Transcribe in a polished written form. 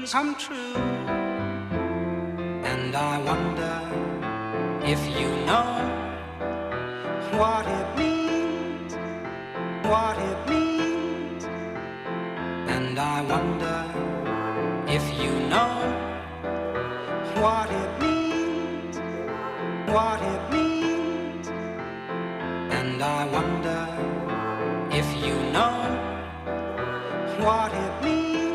dreams come true. And I wonder if you know what it means, what it means. And I wonder if you know what it means, what it means. And I wonder if you know what it means.